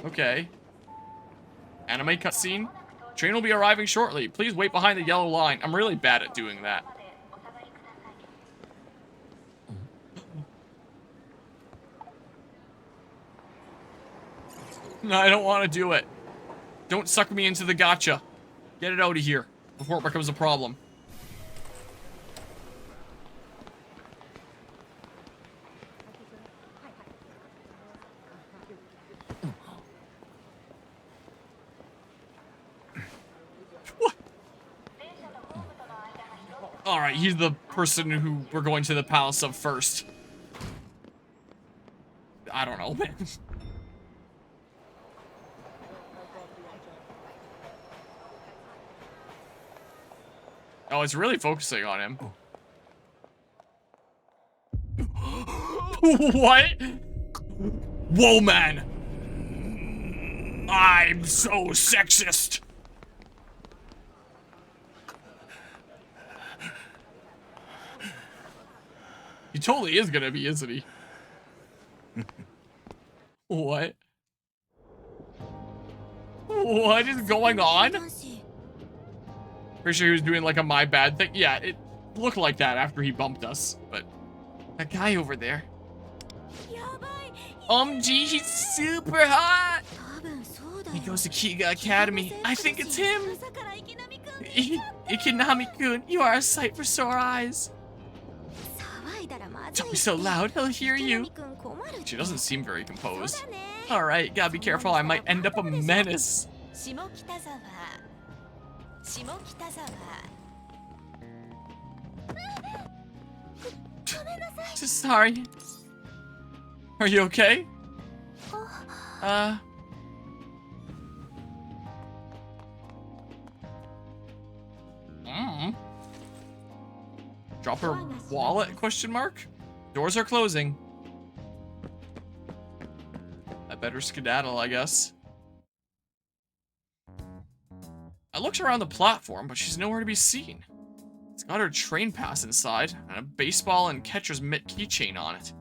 Okay. Anime cutscene. Train will be arriving shortly. Please wait behind the yellow line. I'm really bad at doing that. No, I don't want to do it. Don't suck me into the gotcha. Get it out of here before it becomes a problem. What? Alright, he's the person who we're going to the palace of first. I don't know, man. Oh, it's really focusing on him. What? Whoa, man. I'm so sexist. He totally is gonna be, isn't he? What? What is going on? Pretty sure he was doing like a my bad thing. Yeah, it looked like that after he bumped us. But that guy over there. Gee, he's super hot. He goes to Kiga Academy. I think it's him. Ikinami-kun, you are a sight for sore eyes. Don't be so loud, he'll hear you. She doesn't seem very composed. Alright, gotta be careful, I might end up a menace. Just sorry. Are you okay? Drop her wallet, question mark? Doors are closing. I better skedaddle, I guess. I looked around the platform, but she's nowhere to be seen. It's got her train pass inside, and a baseball and catcher's mitt keychain on it.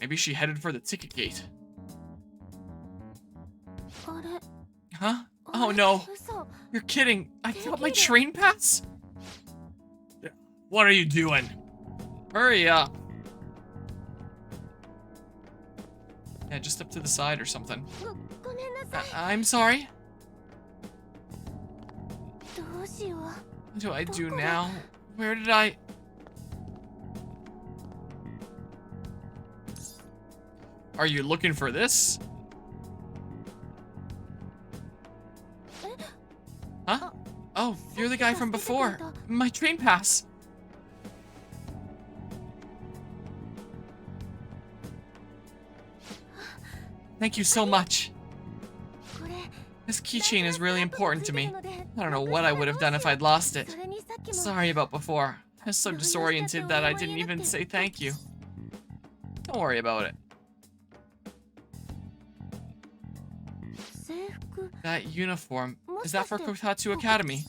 Maybe she headed for the ticket gate. Huh? Oh no. You're kidding. I got my train pass? What are you doing? Hurry up. Yeah, just up to the side or something. I'm sorry. What do I do now? Where did I... Are you looking for this? Huh? Oh, you're the guy from before. My train pass. Thank you so much. This keychain is really important to me. I don't know what I would have done if I'd lost it. Sorry about before. I was so disoriented that I didn't even say thank you. Don't worry about it. That uniform, is that for Kotatsu Academy?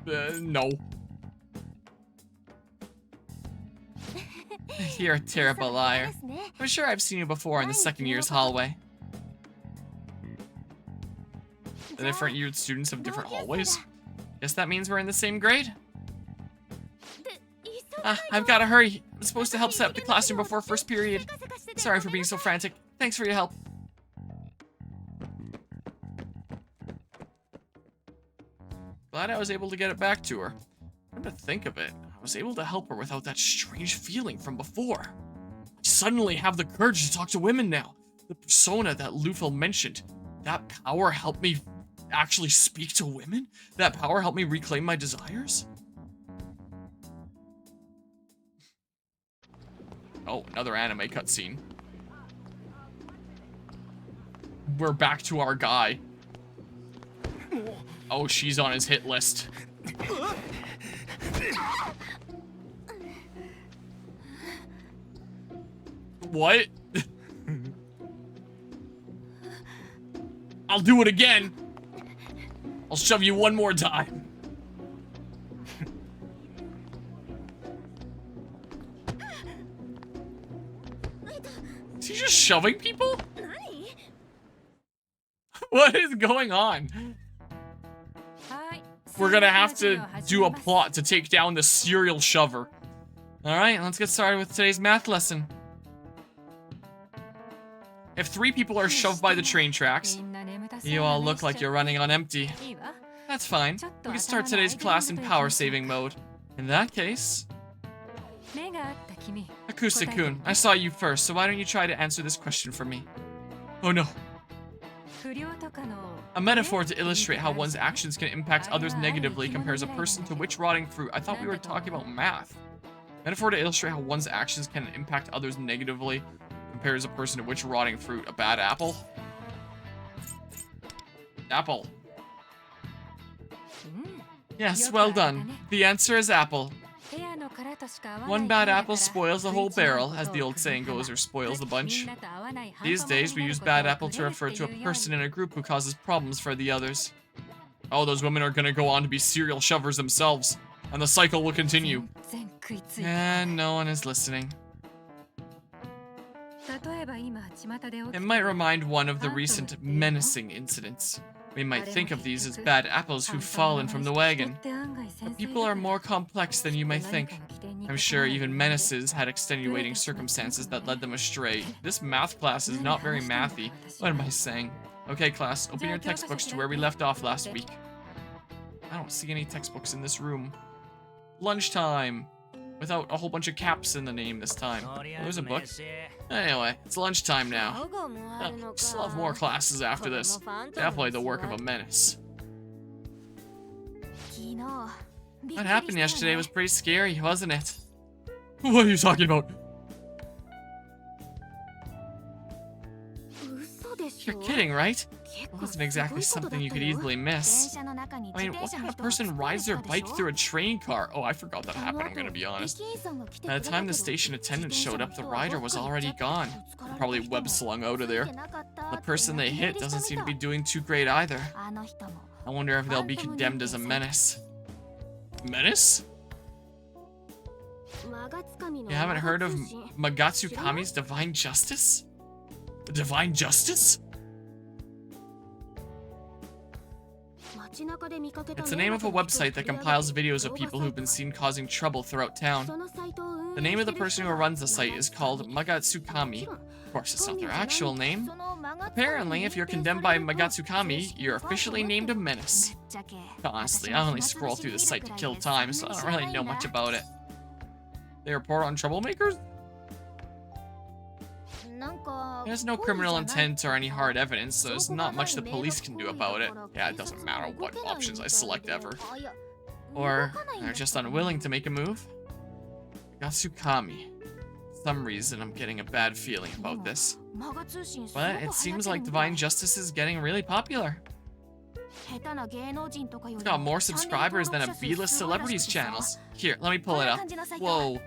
No. You're a terrible liar. I'm sure I've seen you before in the second year's hallway. The different year students have different hallways? Guess that means we're in the same grade? I've gotta hurry. I'm supposed to help set up the classroom before first period. Sorry for being so frantic. Thanks for your help. Glad I was able to get it back to her. Come to think of it, I was able to help her without that strange feeling from before. I suddenly have the courage to talk to women now. The persona that Lufel mentioned. That power helped me actually speak to women? That power helped me reclaim my desires? Oh, another anime cutscene. We're back to our guy. Oh, she's on his hit list. What? I'll do it again. I'll shove you one more time. Is he just shoving people? What is going on? We're gonna have to do a plot to take down the serial shover. Alright, let's get started with today's math lesson. If 3 people are shoved by the train tracks, you all look like you're running on empty. That's fine. We can start today's class in power-saving mode. In that case... Acoustic-kun, I saw you first, so why don't you try to answer this question for me? Oh no. A metaphor to illustrate how one's actions can impact others negatively compares a person to which rotting fruit. I thought we were talking about math. Metaphor to illustrate how one's actions can impact others negatively compares a person to which rotting fruit. A bad apple? Apple. Yes, well done. The answer is apple. One bad apple spoils the whole barrel, as the old saying goes, or spoils the bunch. These days, we use bad apple to refer to a person in a group who causes problems for the others. Oh, those women are gonna go on to be serial shovers themselves, and the cycle will continue. And no one is listening. It might remind one of the recent menacing incidents. We might think of these as bad apples who've fallen from the wagon. But people are more complex than you might think. I'm sure even menaces had extenuating circumstances that led them astray. This math class is not very mathy. What am I saying? Okay, class, open your textbooks to where we left off last week. I don't see any textbooks in this room. Lunchtime! Without a whole bunch of caps in the name this time. Oh, there's a book. Anyway, it's lunchtime now. Still have more classes after this. Definitely the work of a menace. What happened yesterday was pretty scary, wasn't it? What are you talking about? You're kidding, right? It wasn't exactly something you could easily miss. I mean, what kind of person rides their bike through a train car? Oh, I forgot that happened, I'm gonna be honest. By the time the station attendant showed up, the rider was already gone. Probably web slung out of there. The person they hit doesn't seem to be doing too great either. I wonder if they'll be condemned as a menace. Menace? You haven't heard of Magatsukami's Divine Justice? Divine Justice? It's the name of a website that compiles videos of people who've been seen causing trouble throughout town. The name of the person who runs the site is called Magatsukami. Of course, it's not their actual name. Apparently, if you're condemned by Magatsukami, you're officially named a menace. Honestly, I only scroll through the site to kill time, so I don't really know much about it. They report on troublemakers? There's no criminal intent or any hard evidence, so there's not much the police can do about it. Yeah, it doesn't matter what options I select ever. Or they're just unwilling to make a move. Magatsukami. For some reason, I'm getting a bad feeling about this. But it seems like Divine Justice is getting really popular. It's got more subscribers than a B-list celebrities channels. Here, let me pull it up. Whoa.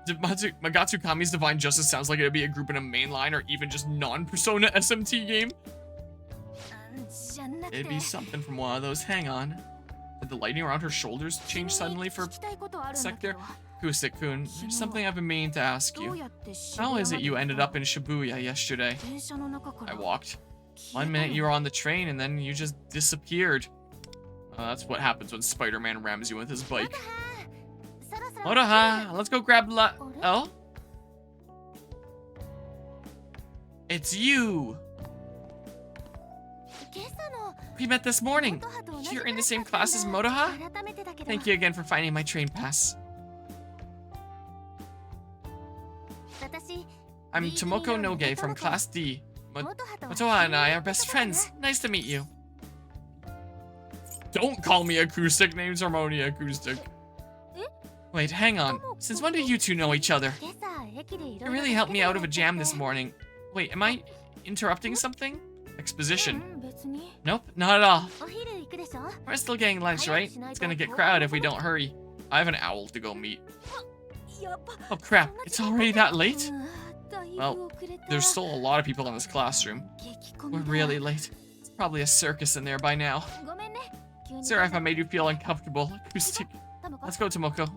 Magatsukami's Divine Justice sounds like it'd be a group in a mainline or even just non-Persona SMT game. It'd be something from one of those. Hang on. Did the lighting around her shoulders change suddenly for a sec there? Acoustic-kun, there's something I've been meaning to ask you. How is it you ended up in Shibuya yesterday? I walked. 1 minute you were on the train and then you just disappeared. That's what happens when Spider-Man rams you with his bike. Motoha, let's go grab Oh? It's you! We met this morning. You're in the same class as Motoha? Thank you again for finding my train pass. I'm Tomoko Noge from Class D. Motoha and I are best friends. Nice to meet you. Don't call me Acoustic. Name's Harmonia Acoustic. Wait, hang on. Since when did you two know each other? You really helped me out of a jam this morning. Wait, am I interrupting something? Exposition. Nope, not at all. We're still getting lunch, right? It's gonna get crowded if we don't hurry. I have an owl to go meet. Oh crap, it's already that late? Well, there's still a lot of people in this classroom. We're really late. It's probably a circus in there by now. Sorry if I made you feel uncomfortable. Acoustic. Let's go, Tomoko.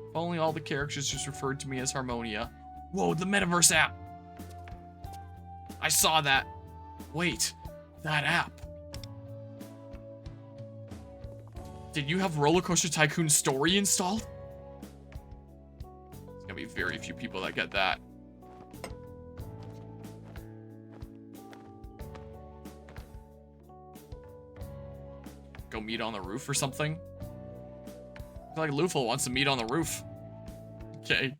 If only all the characters just referred to me as Harmonia. Whoa, the Metaverse app! I saw that. Wait, that app. Did you have Roller Coaster Tycoon Story installed? There's gonna be very few people that get that. Go meet on the roof or something? I feel like Lufel wants to meet on the roof. Okay.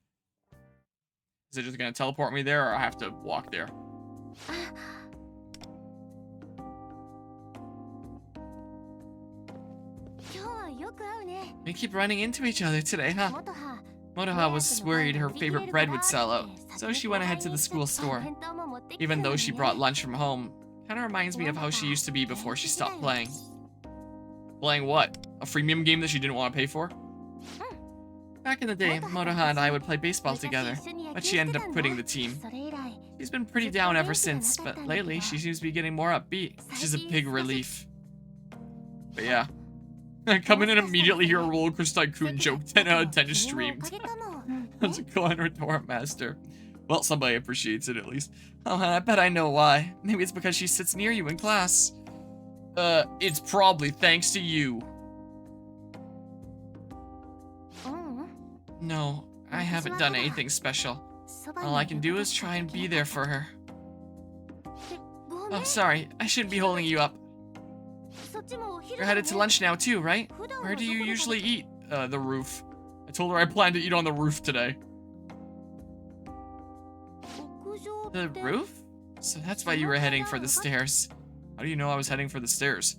Is it just gonna teleport me there, or I have to walk there? We keep running into each other today, huh? Motoha was worried her favorite bread would sell out, so she went ahead to the school store. Even though she brought lunch from home, kinda reminds me of how she used to be before she stopped playing. Playing what? A freemium game that she didn't want to pay for? Back in the day, Motoha and I would play baseball together, but she ended up quitting the team. She's been pretty down ever since, but lately she seems to be getting more upbeat, which is a big relief. But yeah. Coming in immediately hear a Roller Coaster Tycoon joke, 10 out of 10 is streamed. How's it going, Retort Master? Well, somebody appreciates it at least. Oh, and I bet I know why. Maybe it's because she sits near you in class. It's probably thanks to you. No, I haven't done anything special. All I can do is try and be there for her. Oh, sorry, I shouldn't be holding you up. You're headed to lunch now too, right? Where do you usually eat? The roof. I told her I planned to eat on the roof today. The roof? So that's why you were heading for the stairs. How do you know I was heading for the stairs?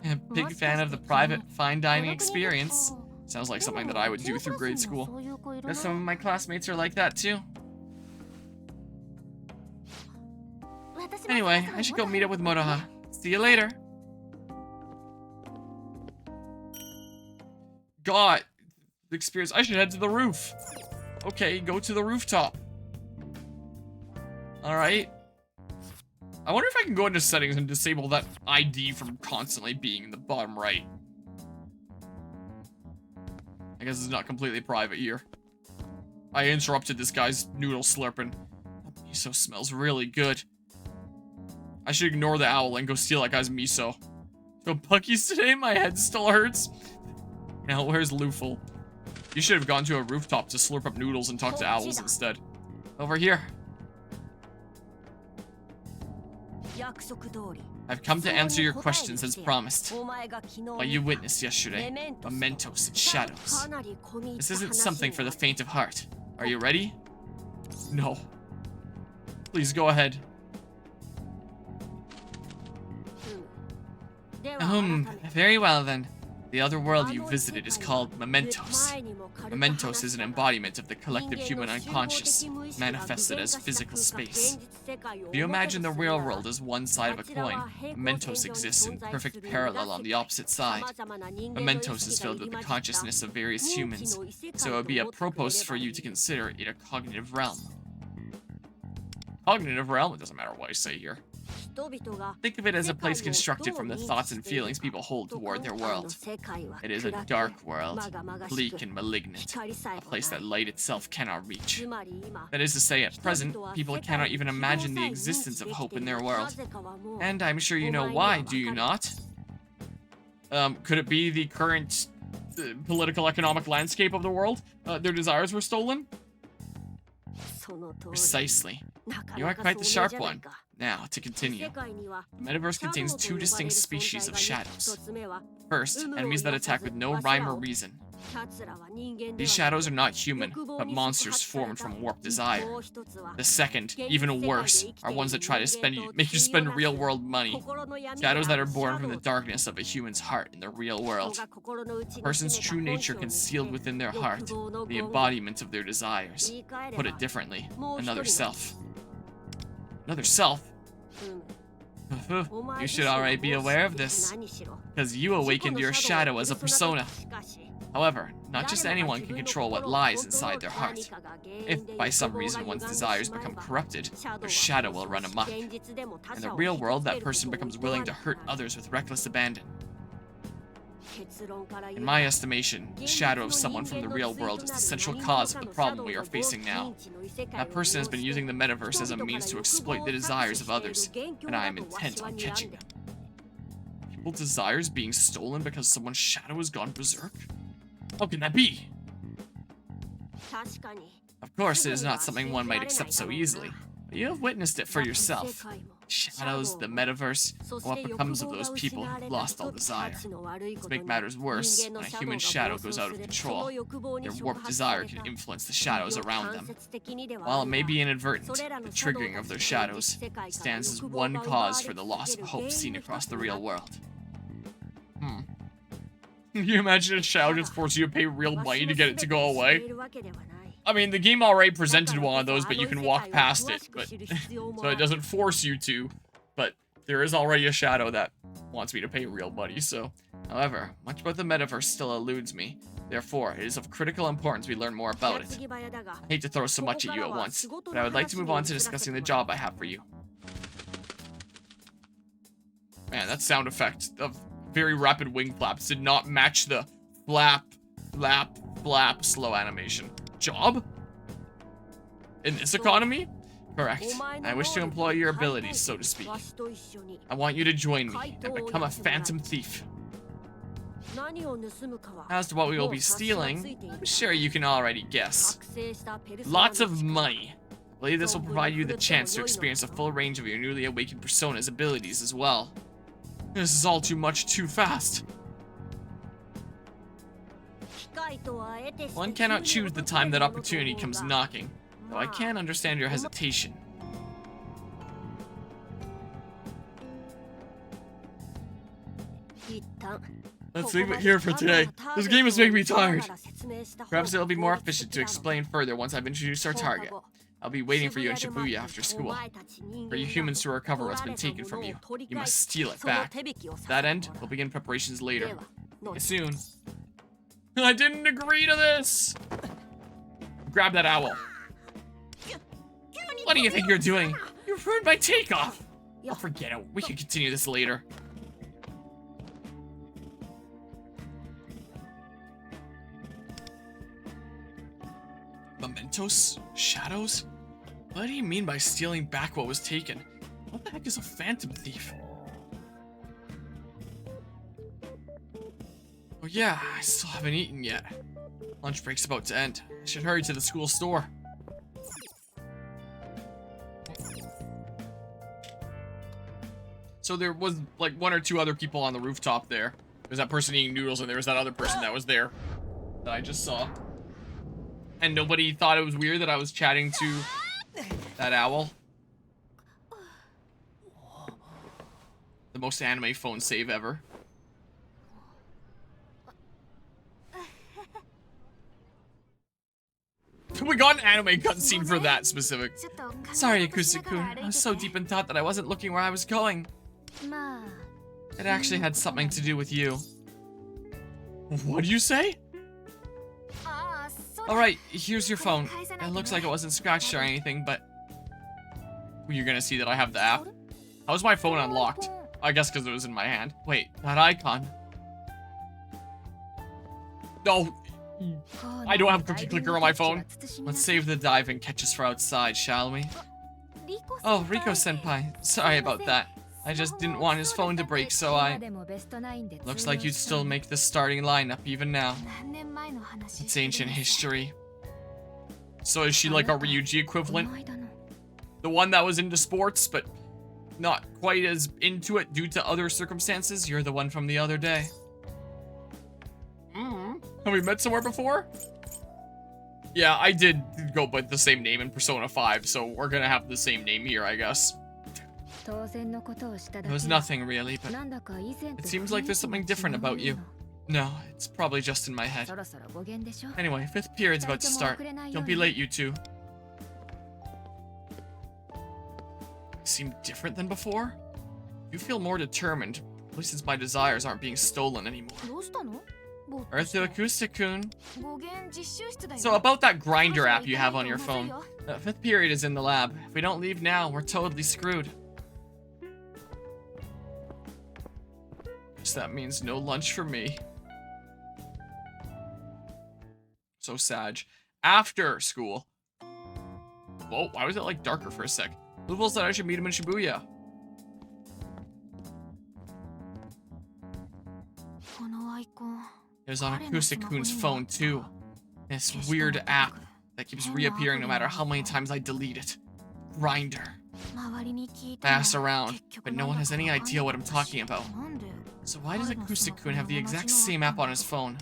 I'm a big fan of the private, fine dining experience. Sounds like something that I would do through grade school. Guess some of my classmates are like that too. Anyway, I should go meet up with Motoha. See you later. God, the experience. I should head to the roof. Okay, go to the rooftop. Alright. I wonder if I can go into settings and disable that ID from constantly being in the bottom right. I guess it's not completely private here. I interrupted this guy's noodle slurping. That miso smells really good. I should ignore the owl and go steal that guy's miso. Go Buc-ee's today? My head still hurts. Now, where's Lufel? You should have gone to a rooftop to slurp up noodles and talk to owls instead. Over here. I've come to answer your questions as promised. What you witnessed yesterday, mementos and shadows. This isn't something for the faint of heart. Are you ready? No. Please go ahead. Very well then. The other world you visited is called Mementos. Mementos is an embodiment of the collective human unconscious, manifested as physical space. If you imagine the real world as one side of a coin, Mementos exists in perfect parallel on the opposite side. Mementos is filled with the consciousness of various humans, so it would be apropos for you to consider it a cognitive realm. Cognitive realm? It doesn't matter what I say here. Think of it as a place constructed from the thoughts and feelings people hold toward their world. It is a dark world, bleak and malignant, a place that light itself cannot reach. That is to say, at present, people cannot even imagine the existence of hope in their world. And I'm sure you know why, do you not? Could it be the current political economic landscape of the world? Their desires were stolen? Precisely. You are quite the sharp one. Now, to continue. The metaverse contains two distinct species of shadows. First, enemies that attack with no rhyme or reason. These shadows are not human, but monsters formed from warped desire. The second, even worse, are ones that try to make you spend real-world money. Shadows that are born from the darkness of a human's heart in the real world. A person's true nature concealed within their heart, the embodiment of their desires. Put it differently, another self. Another self? You should already be aware of this, because you awakened your shadow as a persona. However, not just anyone can control what lies inside their heart. If, by some reason, one's desires become corrupted, their shadow will run amok. In the real world, that person becomes willing to hurt others with reckless abandon. In my estimation, the shadow of someone from the real world is the central cause of the problem we are facing now. That person has been using the metaverse as a means to exploit the desires of others, and I am intent on catching them. People's desires being stolen because someone's shadow has gone berserk? How can that be? Of course, it is not something one might accept so easily, but you have witnessed it for yourself. Shadows, the metaverse, and what becomes of those people who lost all desire. To make matters worse, when a human shadow goes out of control, their warped desire can influence the shadows around them. While it may be inadvertent, the triggering of their shadows stands as one cause for the loss of hope seen across the real world. Can you imagine a shadow just forcing you to pay real money to get it to go away? I mean, the game already presented one of those, but you can walk past it, but so it doesn't force you to, but there is already a shadow that wants me to pay real money, so. However, much about the metaverse still eludes me. Therefore, it is of critical importance we learn more about it. I hate to throw so much at you at once, but I would like to move on to discussing the job I have for you. Man, that sound effect of very rapid wing flaps did not match the flap, flap, flap slow animation. Job? In this economy? Correct. I wish to employ your abilities, so to speak. I want you to join me and become a phantom thief. As to what we will be stealing, I'm sure you can already guess. Lots of money. I believe this will provide you the chance to experience a full range of your newly awakened persona's abilities as well. This is all too much too fast. One cannot choose the time that opportunity comes knocking, though I can understand your hesitation. Let's leave it here for today. This game is making me tired. Perhaps it'll be more efficient to explain further once I've introduced our target. I'll be waiting for you in Shibuya after school. For you humans to recover what's been taken from you, you must steal it back. To that end, we'll begin preparations later. See you soon. I didn't agree to this! Grab that owl. What do you think you're doing? You ruined my takeoff! I'll forget it. We can continue this later. Mementos? Shadows? What do you mean by stealing back what was taken? What the heck is a phantom thief? Oh yeah, I still haven't eaten yet. Lunch break's about to end. I should hurry to the school store. So there was like one or two other people on the rooftop there. There's that person eating noodles and there was that other person that was there that I just saw. And nobody thought it was weird that I was chatting to that owl. The most anime phone save ever. We got an anime cutscene for that specific. Sorry, Akusa-kun. I was so deep in thought that I wasn't looking where I was going. It actually had something to do with you. What do you say? Alright, here's your phone. It looks like it wasn't scratched or anything, but... You're gonna see that I have the app. How's my phone unlocked? I guess because it was in my hand. Wait, that icon. No. I don't have Cookie Clicker on my phone. Let's save the dive and catch us for outside, shall we? Oh, Riko-senpai. Sorry about that. I just didn't want his phone to break, so I... Looks like you'd still make the starting lineup even now. It's ancient history. So is she like a Ryuji equivalent? The one that was into sports, but not quite as into it due to other circumstances? You're the one from the other day. Have we met somewhere before? Yeah, I did go by the same name in Persona 5, so we're gonna have the same name here, I guess. It was nothing really, but it seems like there's something different about you. No, it's probably just in my head. Anyway, 5th period's about to start. Don't be late, you two. Seem different than before? You feel more determined, at least since my desires aren't being stolen anymore. Earth to Akusa-kun. So about that grinder app you have on your phone. The 5th period is in the lab. If we don't leave now, we're totally screwed. Guess that means no lunch for me. So sad. After school. Whoa, why was it like darker for a sec? Bluebell said I should meet him in Shibuya. It was on Acoustic-kun's phone too. This weird app that keeps reappearing no matter how many times I delete it. Grinder. I asked around, but no one has any idea what I'm talking about. So why does Acoustic-kun have the exact same app on his phone?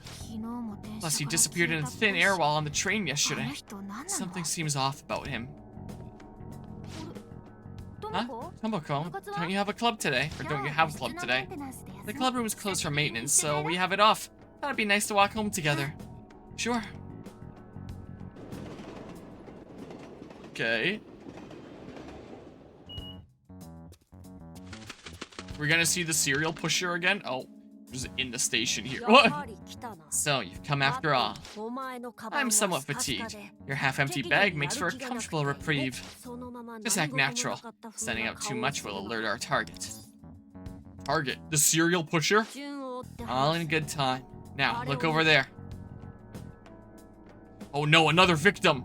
Plus, he disappeared in thin air while on the train yesterday. Something seems off about him. Huh? Tomoko, don't you have a club today? Or don't you have a club today? The club room is closed for maintenance, so we have it off. Thought it'd be nice to walk home together. Sure. Okay. We're gonna see the serial pusher again? Oh, just in the station here. What? So, you've come after all. I'm somewhat fatigued. Your half-empty bag makes for a comfortable reprieve. Just act natural. Sending out too much will alert our target. Target? The serial pusher? All in good time. Now, look over there. Oh no, another victim!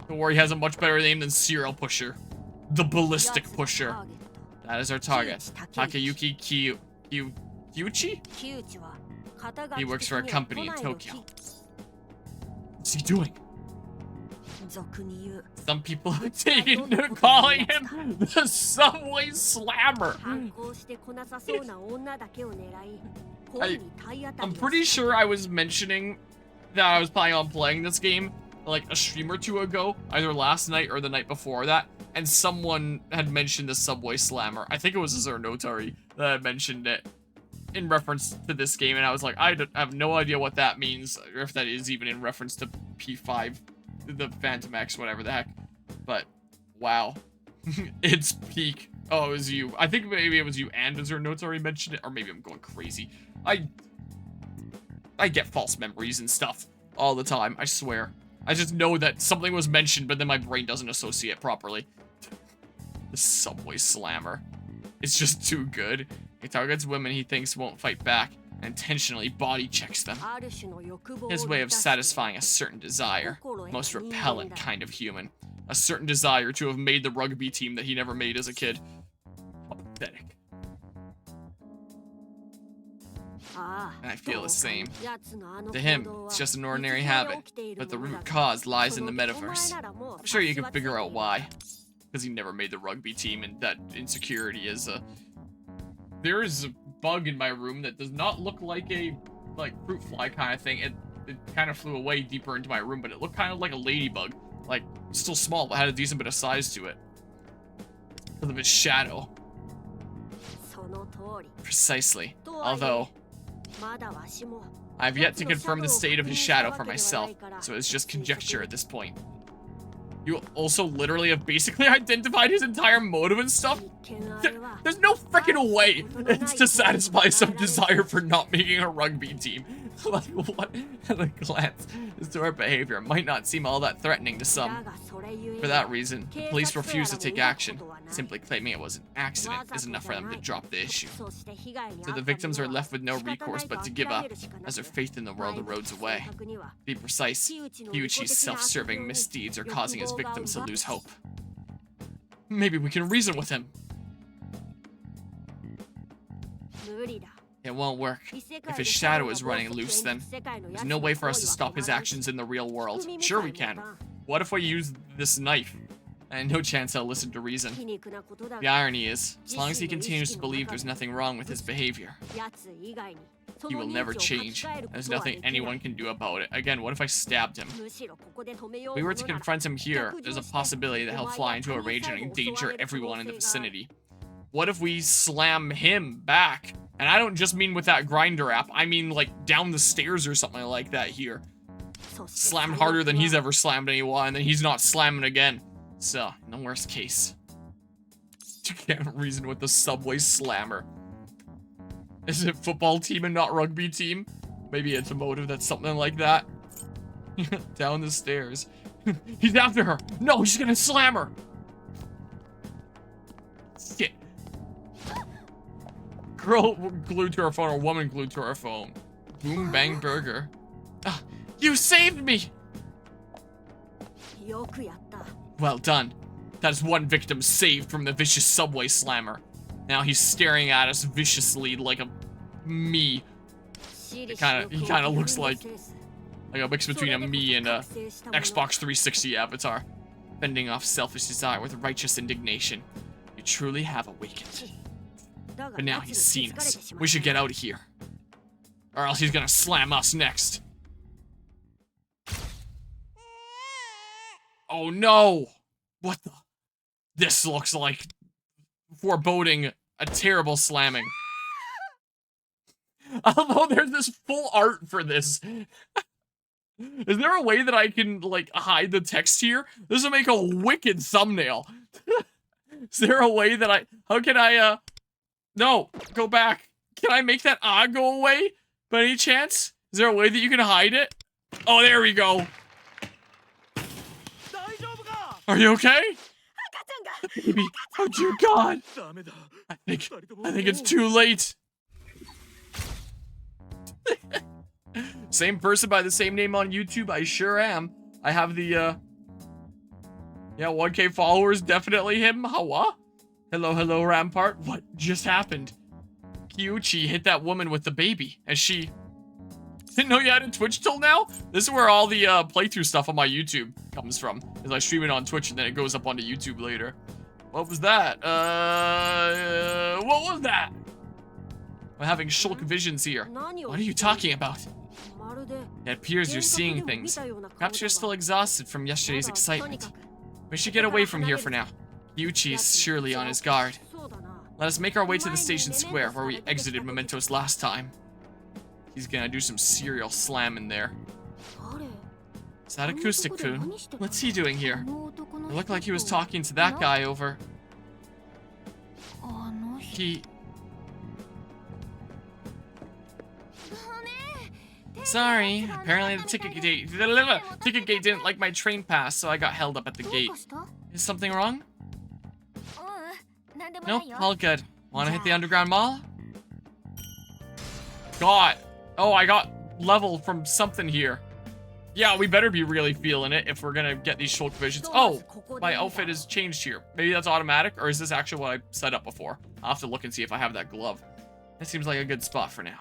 Don't worry, he has a much better name than serial pusher. The ballistic pusher. That is our target. Takayuki Kyuchi? He works for a company in Tokyo. What's he doing? Some people have taken to calling him the subway slammer. I'm pretty sure I was mentioning that I was planning on playing this game like a stream or two ago, either last night or the night before that, and someone had mentioned the subway slammer. I think it was Zernotari that had mentioned it in reference to this game, and I was like, I have no idea what that means, or if that is even in reference to P5, the Phantom X, whatever the heck. But, wow. It's peak. Oh, it was you. I think maybe it was you and Zernotari mentioned it, or maybe I'm going crazy. I get false memories and stuff all the time, I swear. I just know that something was mentioned, but then my brain doesn't associate properly. The subway slammer. It's just too good. He targets women he thinks won't fight back, and intentionally body checks them. His way of satisfying a certain desire. Most repellent kind of human. A certain desire to have made the rugby team that he never made as a kid. Pathetic. And I feel the same. To him, it's just an ordinary habit, but the root cause lies in the metaverse. I'm sure you can figure out why. Because he never made the rugby team, and that insecurity is a... There is a bug in my room that does not look like a, fruit fly kind of thing. It kind of flew away deeper into my room, but it looked kind of like a ladybug. Like, still small, but had a decent bit of size to it. Because of its shadow. Precisely. Although... I've yet to confirm the state of his shadow for myself, so it's just conjecture at this point. You also literally have basically identified his entire motive and stuff? There's no freaking way it's to satisfy some desire for not making a rugby team. Like, what at a glance his to our behavior might not seem all that threatening to some. For that reason, the police refuse to take action. Simply claiming it was an accident is enough for them to drop the issue. So the victims are left with no recourse but to give up, as their faith in the world erodes away. To be precise, Kyuchi's self-serving misdeeds are causing his victims to lose hope. Maybe we can reason with him. It won't work. If his shadow is running loose, then there's no way for us to stop his actions in the real world. Sure we can. What if we use this knife? And no chance I'll listen to reason. The irony is, as long as he continues to believe there's nothing wrong with his behavior, he will never change. There's nothing anyone can do about it. Again, what if I stabbed him? If we were to confront him here, there's a possibility that he'll fly into a rage and endanger everyone in the vicinity. What if we slam him back? And I don't just mean with that grinder app, I mean like down the stairs or something like that here. Slammed harder than he's ever slammed anyone, and then he's not slamming again. So, in the worst case, you can't reason with the subway slammer. Is it football team and not rugby team? Maybe it's a motive that's something like that. Down the stairs. He's after her. No, he's gonna slam her. Shit. Girl glued to her phone, or woman glued to her phone. Boom, bang, burger. Ah, You saved me! Well done. That is one victim saved from the vicious subway slammer. Now he's staring at us viciously like a me. He kind of looks like a mix between a me and a Xbox 360 avatar. Fending off selfish desire with righteous indignation. You truly have awakened. But now he's seen us. We should get out of here. Or else he's gonna slam us next. Oh no! What the? This looks like foreboding a terrible slamming. Although there's this full art for this. Is there a way that I can, like, hide the text here? This will make a wicked thumbnail. Is there a way that how can I, no, go back. Can I make that go away by any chance? Is there a way that you can hide it? Oh, there we go. Are you okay? Baby, oh dear God. I think it's too late. Same person by the same name on YouTube, I sure am. I have the, yeah, 1K followers, definitely him. Hawa? Hello, Rampart. What just happened? Kyuchi hit that woman with the baby, and she didn't know you had a Twitch till now? This is where all the playthrough stuff on my YouTube comes from. Is I stream it on Twitch and then it goes up onto YouTube later. What was that? What was that? I'm having shulk visions here. What are you talking about? It appears you're seeing things. Perhaps you're still exhausted from yesterday's excitement. We should get away from here for now. Yuchi is surely on his guard. Let us make our way to the station square where we exited Mementos last time. He's gonna do some serial slamming there. Is that Acoustic-kun? What's he doing here? It looked like he was talking to that guy over... Sorry, apparently the ticket gate didn't like my train pass, so I got held up at the gate. Is something wrong? Nope, all good. Wanna hit the underground mall? God. Oh, I got level from something here. Yeah, we better be really feeling it if we're gonna get these shulk visions. Oh, my outfit has changed here. Maybe that's automatic, or is this actually what I set up before? I'll have to look and see if I have that glove. That seems like a good spot for now.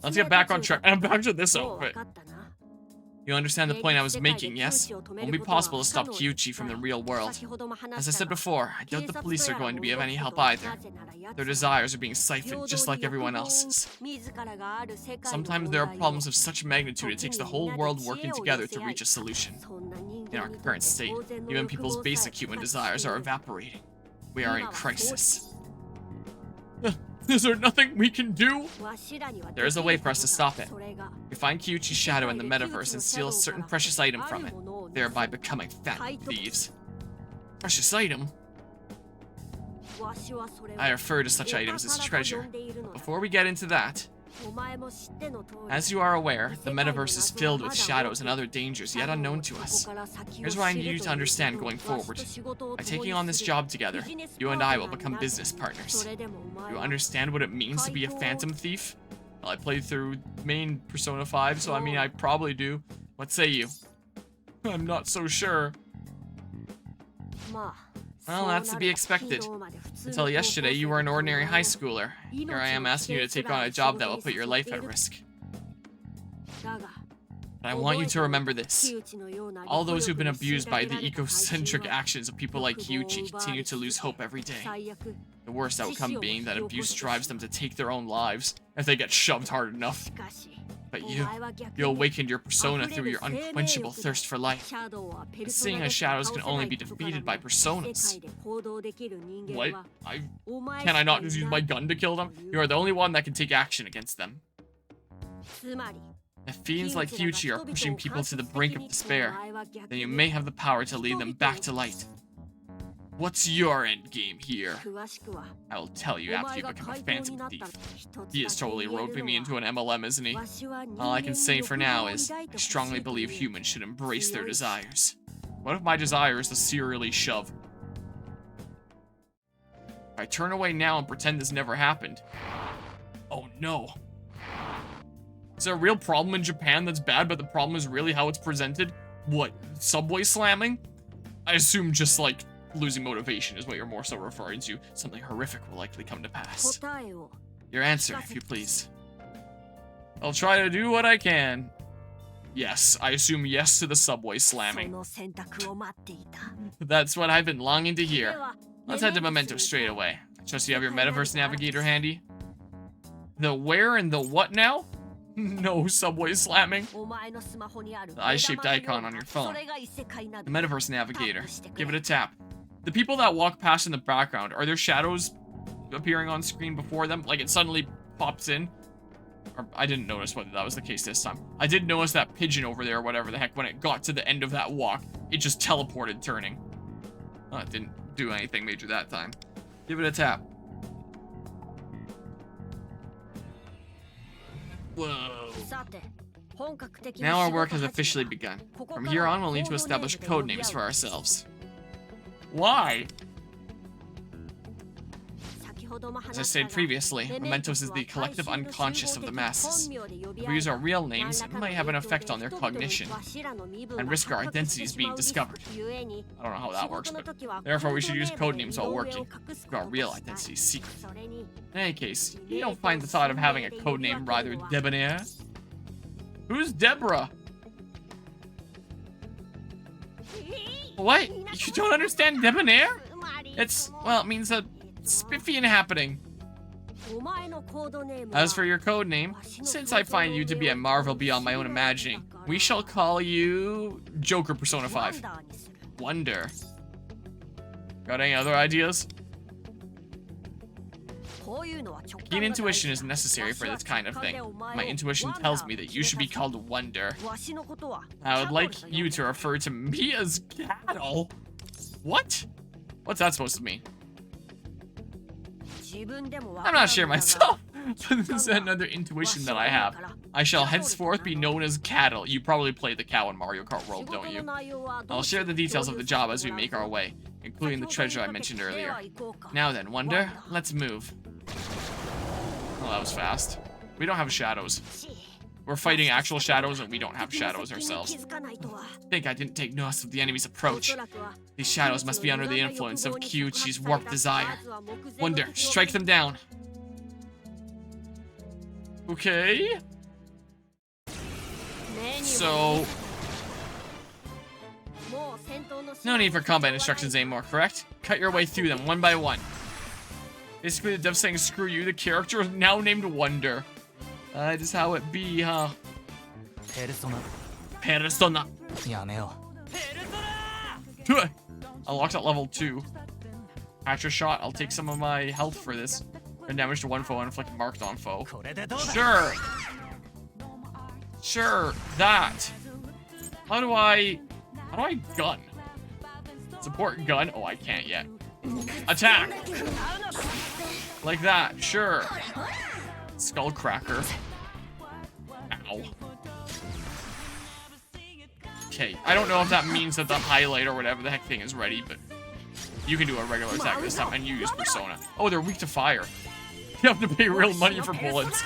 Let's get back on track. And I'm back to this outfit. You understand the point I was making, yes? It won't be possible to stop Kyuchi from the real world. As I said before, I doubt the police are going to be of any help either. Their desires are being siphoned just like everyone else's. Sometimes there are problems of such magnitude it takes the whole world working together to reach a solution. In our current state, even people's basic human desires are evaporating. We are in crisis. Is there nothing we can do? There is a way for us to stop it. We find Kyuchi's shadow in the metaverse and steal a certain precious item from it, thereby becoming phantom thieves. Precious item? I refer to such items as treasure. But before we get into that, as you are aware, the metaverse is filled with shadows and other dangers yet unknown to us. Here's what I need you to understand going forward. By taking on this job together, you and I will become business partners. You understand what it means to be a phantom thief? Well, I played through main Persona 5, so I mean, I probably do. What say you? I'm not so sure. Well, that's to be expected. Until yesterday, you were an ordinary high schooler. Here I am asking you to take on a job that will put your life at risk. But I want you to remember this. All those who've been abused by the egocentric actions of people like Kyuchi continue to lose hope every day. The worst outcome being that abuse drives them to take their own lives if they get shoved hard enough. But you awakened your persona through your unquenchable thirst for life. But seeing as shadows can only be defeated by personas. What? Can I not just use my gun to kill them? You are the only one that can take action against them. If fiends like Kyuchi are pushing people to the brink of despair, then you may have the power to lead them back to light. What's your end game here? I will tell you after you become a phantom thief. He is totally roping me into an MLM, isn't he? All I can say for now is, I strongly believe humans should embrace their desires. What if my desire is to serially shove? If I turn away now and pretend this never happened... Oh no. Is there a real problem in Japan that's bad, but the problem is really how it's presented? What, subway slamming? I assume just, like, losing motivation is what you're more so referring to. Something horrific will likely come to pass. Your answer, if you please. I'll try to do what I can. Yes, I assume yes to the subway slamming. That's what I've been longing to hear. Let's head to Memento straight away. I trust you have your Metaverse Navigator handy. The where and the what now? No subway slamming. The eye-shaped icon on your phone. The Metaverse Navigator. Give it a tap. The people that walk past in the background, are there shadows appearing on screen before them? Like it suddenly pops in? Or, I didn't notice whether that was the case this time. I did notice that pigeon over there, whatever the heck, when it got to the end of that walk, it just teleported turning. Oh, it didn't do anything major that time. Give it a tap. Whoa. Now our work has officially begun. From here on, we'll need to establish code names for ourselves. Why? As I said previously, Mementos is the collective unconscious of the masses. If we use our real names, it might have an effect on their cognition, and risk our identities being discovered. I don't know how that works, but therefore we should use code names while working, keep our real identities secret. In any case, you don't find the thought of having a code name rather debonair? Who's Deborah? What? You don't understand debonair? It's, well, it means a spiffy and happening. As for your code name, since I find you to be a marvel beyond my own imagining, we shall call you Joker Persona 5. Wonder. Got any other ideas? Keen intuition is necessary for this kind of thing. My intuition tells me that you should be called Wonder. I would like you to refer to me as cattle. What? What's that supposed to mean? I'm not sure myself, but this is another intuition that I have. I shall henceforth be known as Cattle. You probably play the cow in Mario Kart World, don't you? I'll share the details of the job as we make our way, including the treasure I mentioned earlier. Now then, Wonder, let's move. Oh, that was fast. We don't have shadows. We're fighting actual shadows and we don't have shadows ourselves. I think I didn't take notice of the enemy's approach. These shadows must be under the influence of Kyuchi's warped desire. Wonder, strike them down. Okay. So... no need for combat instructions anymore, correct? Cut your way through them one by one. Basically, the dev saying screw you, the character is now named Wonder. That is how it be, huh? Persona. I locked at level 2. Hatcher shot. I'll take some of my health for this. And damage to one foe and inflict marked on foe. Sure. Sure. That. How do I gun? Support gun. Oh, I can't yet. Attack. Like that. Sure. Skullcracker. Ow. Okay, I don't know if that means that the highlight or whatever the heck thing is ready, but you can do a regular attack this time, and you use Persona. Oh, they're weak to fire. You have to pay real money for bullets.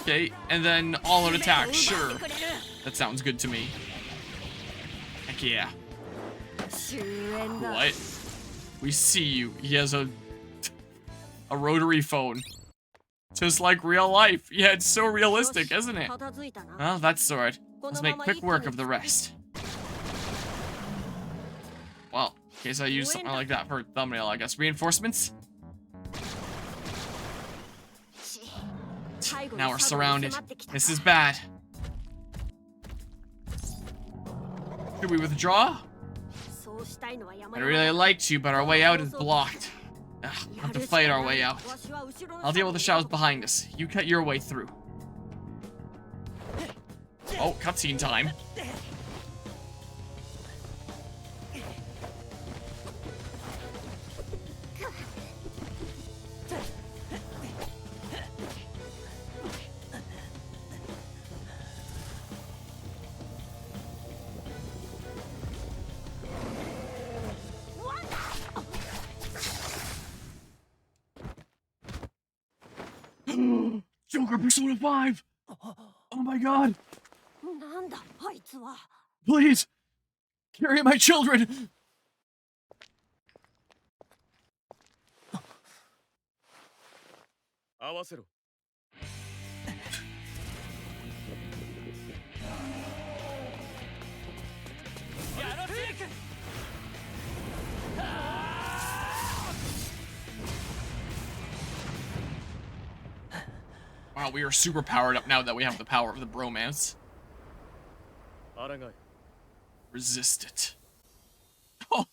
Okay, and then all-out attack, sure. That sounds good to me. Heck yeah. What? We see you. He has a rotary phone. Just like real life. Yeah, it's so realistic, isn't it? Well, that's sword. Let's make quick work of the rest. Well, in case I use something like that for thumbnail, I guess. Reinforcements? Now we're surrounded. This is bad. Should we withdraw? I'd really like to, but our way out is blocked. Ugh, we'll have to fight our way out. I'll deal with the shadows behind us. You cut your way through. Oh, cutscene time. longer Persona 5! Oh my god! なんだあいつは。 Please! Carry my children! 合わせろ。やらせる。 Wow, we are super powered up now that we have the power of the bromance. 抗い。 Resist it. Oh,